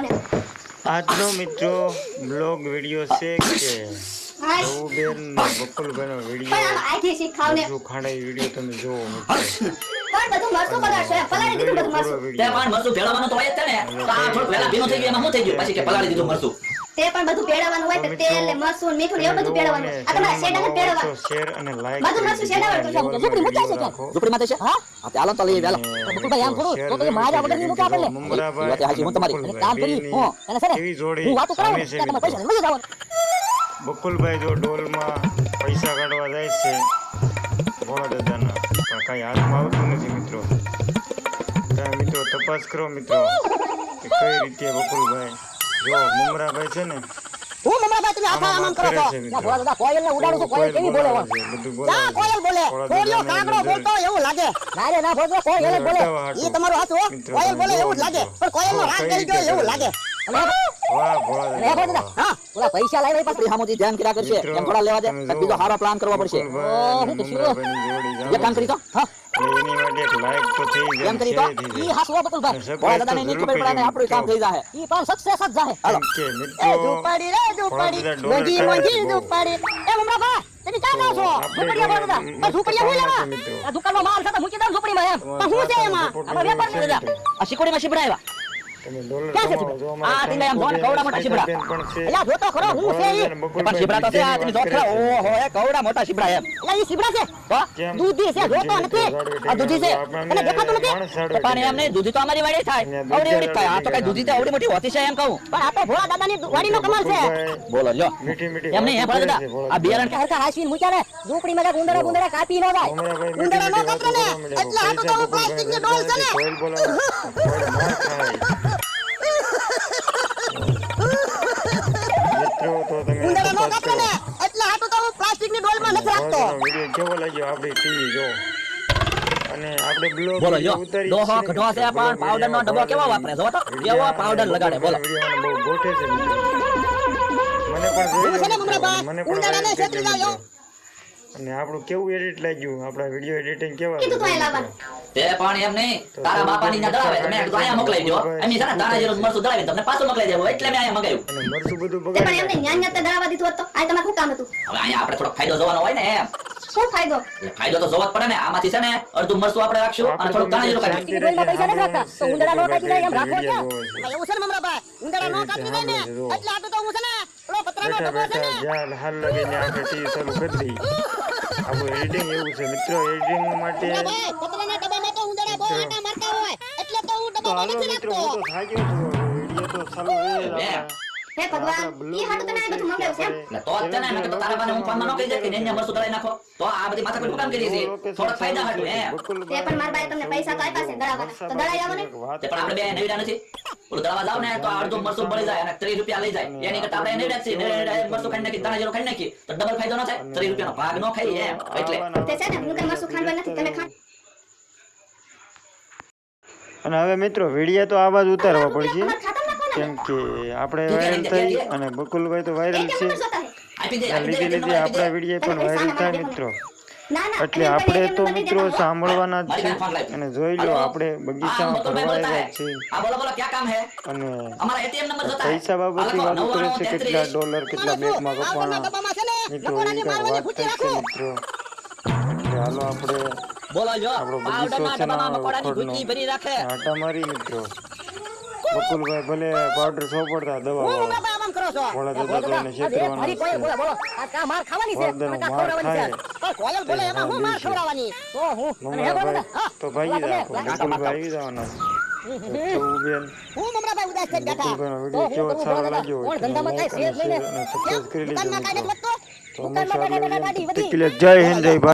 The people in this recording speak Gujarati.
આજનો મિત્રો બ્લોગ વિડિયો છે કે બેન બકુલભાઈનો વિડિયો જો ખાડા વિડિયો તમે જોવો મિત્રો પણ બધું મરસું બગાડશો પલાળી દીધું બધું મરસું તે પણ મરસું ભેળવાનું તો હોય જ ને તો આ થોડું વેલા ભીનું થઈ ગયું એમાં શું થઈ ગયું પછી કે પલાળી દીધું મરસું તે પણ બધું પેડાવાનું હોય તો તેલ ને મરસું મીઠું એવું બધું પેડાવાનું આ તમારા શેડા ને પેડવા શેર અને લાઈક બધું મરસું શેડાવડ કરજો ઝૂપડી મૂકી છે કે ઝૂપડી માં છે હા આ ચાલો તો લઈ વેલા બકુલભાઈ આમ થોડું તો તમે મારા વગર ની મૂકે આપણને મુમરાભાઈ વાત હાજી હું તમારી કામ કરી હો એને છે ને એવી જોડી હું વાતો કરાવું કે તમે પૈસા લઈ જાવ બકુલભાઈ જો ડોલમાં પૈસા કાઢવા જાય છે ભોળા દાદાના પણ કઈ હાથમાં આવતું નથી મિત્રો તમે મિત્રો તપાસ કરો મિત્રો કે કઈ રીતે બકુલભાઈ જો મુમરાભાઈ છે ને હું મમ્મા તમે આખા આમ કરો છો ના ભોળા દાદા કોયલ ને ઉડાડું છું કોયલ કેવી બોલે ના કોયલ બોલે કોળિયો કાગડો બોલતો એવું લાગે ના રે ના ભોળા કોયલ બોલે ઈ તમારું હાથ હો કોયલ બોલે એવું લાગે પણ કોયલ નો રાગ કરી ગયો એવું લાગે વાહ ભોળા દાદા હા ઓલા પૈસા લાવી પાછળ હામોથી ધ્યાન કર્યા કરશે એમ થોડા લેવા દે બીજો સારો પ્લાન કરવો પડશે હું તો શું એક કામ કરી તો હા એની માટે એક લાઈક તો થઈ જાય એમ કરી તો ઈ હાસવો બકુલભાઈ ભોળા દાદાને ની ખબર પડે ને આપણું કામ થઈ જાહે ઈ પણ સક્સેસ જ જાહે હાલો કે એ મિત્રો દુપાડી રે દુપાડી મોજી મોજી દુપાડી એ મમરા તમે ક્યાં જાવ છો ઝૂપડીયા બોલ દા પણ ઝૂપડીયા હું લેવા આ દુકાનમાં માલ છે તો મૂકી દઉં ઝૂપડીમાં એમ પણ હું છે એમાં આપણે વેપાર કરી દા આ શીકોડીમાં શીપડાવ્યા તમે ડોલર ક્યાં છે કમાવો જો આ તીને એમ જોન કવડા મોટા શીપડા એલા જોતો ખરો હું છે ઈ પણ શીપડા તો છે આ તમે જોત ખરો ઓહો એ કવડા મોટા શીપડા એમ એલા ઈ શીપડા છે તો દૂધી છે જોતો નથી આ દૂધી છે એને દેખાતું નથી પણ એમ નહીં દૂધી તો અમારી વાડી થાય આવડી આવડી થાય આ તો કઈ દૂધી તો આવડી મોટી હોતી છે એમ કહું પણ આ તો ભોળા દાદાની વાડીનો કમાલ છે બોલો જો મીઠી મીઠી એમ નહીં ભોળા દાદા આ બિયારણ કે હરખા હાસીને મૂક્યા ને ઝૂપડીમાં જા ગુંદરા ગુંદરા કાપી ન જાય ગુંદરા નો કાપરે ને એટલે આ તો પ્લાસ્ટિકની ડોલ છે ને કોઈલ બોલાવો કોઈલ માર ખાય મિત્રો તો તમે ગુંદરા નો કાપરે ને એટલે આ તો પ્લાસ્ટિકની ડોલમાં નથી રાખતો વિડિયો કેવો લાગ્યો આપણી ટીવી જો અને આપણે બ્લોગ બોલો જો ઉતારી દોહો કઢવા છે પણ પાવડર નો ડબ્બો કેવો વાપરે જો તો કેવો પાવડર લગાડે બોલો વિડિયોને બહુ ગોઠે છે મિત્રો. મને પણ ગુંદરાને છેતરી જાવ અને આપણું કેવું એડિટ લાગ્યું આપણા વિડિયો એડિટિંગ કેવા કીધું તો એ લાવવાનું તે પણ એમ નહીં તારા બાપાની ના દળાવે તમે તો અહીંયા મોકલાઈ દો એની છે ને તારા જેરો મરસું દળાવી તમને પાછું મોકલાઈ દેવો એટલે મેં અહીંયા મંગાવ્યું અને મરસું બધું તે પણ બગાડી એમને ન્યાન ન્યાન દળાવા દીધું હોત તો આ તમારું શું કામ હતું હવે અહીંયા આપણે થોડો ફાયદો જોવાનો હોય ને એમ શું ફાયદો એટલે ફાયદો તો જોવો જ પડે ને આમાંથી છે ને અડધું મરસું આપણે રાખશું અને થોડું તારા જેરો કાઢી ગોળમાં પૈસા નથી રાખતા તો ઉંદરા નો કાપી જાય એમ રાખો ક્યાં એવું છે ને મમરાભાઈ ઉંદરા નો કાપી દે ને એટલે આ તો હું છે ને ઓલો પતરાનો બેઠા ડબ્બો છે બેઠા ને જ્યાં હાલ લગીને આપણે ટીવી ચાલુ કરી દઈ આપણું એડિટિંગ એવું છે મિત્રો એડિટિંગ માટે પતરાના ડબ્બામાં તો ઉંદરા બહુ આટા મારતા હોય એટલે તો હું તો ડબ્બામાં હાલો નથી મિત્રો રાખતો હું તો થાક્યો છું વિડિયો તો ચાલુ રહે હે ભગવાન ઈ હાટુ તમે આ બધું મંગાવ્યું છે એમ એટલે તો જ છે ને મેં તો તારા બાને હું ફોનમાં નો કહી દે કે નેન્યા મરસું દળાઈ નાખો તો આ બધી માથાકૂટ કામ કરી છે થોડા ફાયદા હાટું હે તે પણ મારા બાએ તમને પૈસા તો આપ્યા છે દળાવવાના તો દળાઈ આવો ને તે પણ આપણે બે નવીડા નથી ઓલું દળવા જાવ ને તો અડધું મરસું બળી જાય અને 30 રૂપિયા લઈ જાય એની કરતા આપણે નવીડા છે નવીડા મરસું ખાઈ નાખી તારા જેરો ખાઈ નાખી તો ડબલ ફાયદો ન થાય 30 રૂપિયાનો ભાગ ન ખાઈ એમ એટલે તે છે ને હું કઈ મરસું ખાંડવા નથી તમે ખા અને હવે મિત્રો વિડિયો તો આવાજ ઉતારવા પડશે અમાર ખાતા નાખો ને કેમ કે આપણે વાયરલ થઈ અને બકુલભાઈ તો વાયરલ છે આપી દે લીધે લીધે આપણા વિડિયો પણ વાયરલ થાય મિત્રો ના ના એટલે આપણે તો મિત્રો સાંભળવાના જ છે અને જોઈ લો આપણે બગીચામાં ફરવા આવ્યા છીએ આ બોલો બોલો ક્યાં કામ હે અને અમારા એટીએમ નંબર જોતા હે પૈસા બાબતની વાત કરે છે કેટલા ડોલર કેટલા બેંકમાં કપાણા મિત્રો એ કઈ વાત થાય છે મિત્રો એટલે હાલો આપણે બોલો જો આપણો પાવડરના બગીચો છે ને ડબ્બામાં મકોડાની ખોડનો ભૂકી ભરી રાખે આટા મારી મિત્રો બકુલભાઈ ભલે પાવડર સોપડતા દવા આમ કરો છો ભોળા દાદા તો એને છેતરવાના ફરી કોયલ બોલો બોલો આ કા માર ખાવાની છે વરદાનો કા માર ખવડાવવાની છે ખાય. પણ કોયલ બોલે એમાં હું માર ખવડાવવાની તો હું અને હે બોલો મમરાભાઈ તો ભાગી રાખો બકુલભાઈ આવી જવાના તો બેન હું મમરાભાઈ ઉદાસ થઈ બેઠા બકુલભાઈનો વિડિયો કેવો સારો લાગ્યો કોણ ધંધામાં કઈ શેર લઈને સબસ્ક્રાઇબ કરી લેજો દુકાનમાં કાઢે મિત્રો. મત તો તો દુકાનમાં હંમેશા કાઢે ગાડી આપણે બધી જય હિન્દ જય ભારત.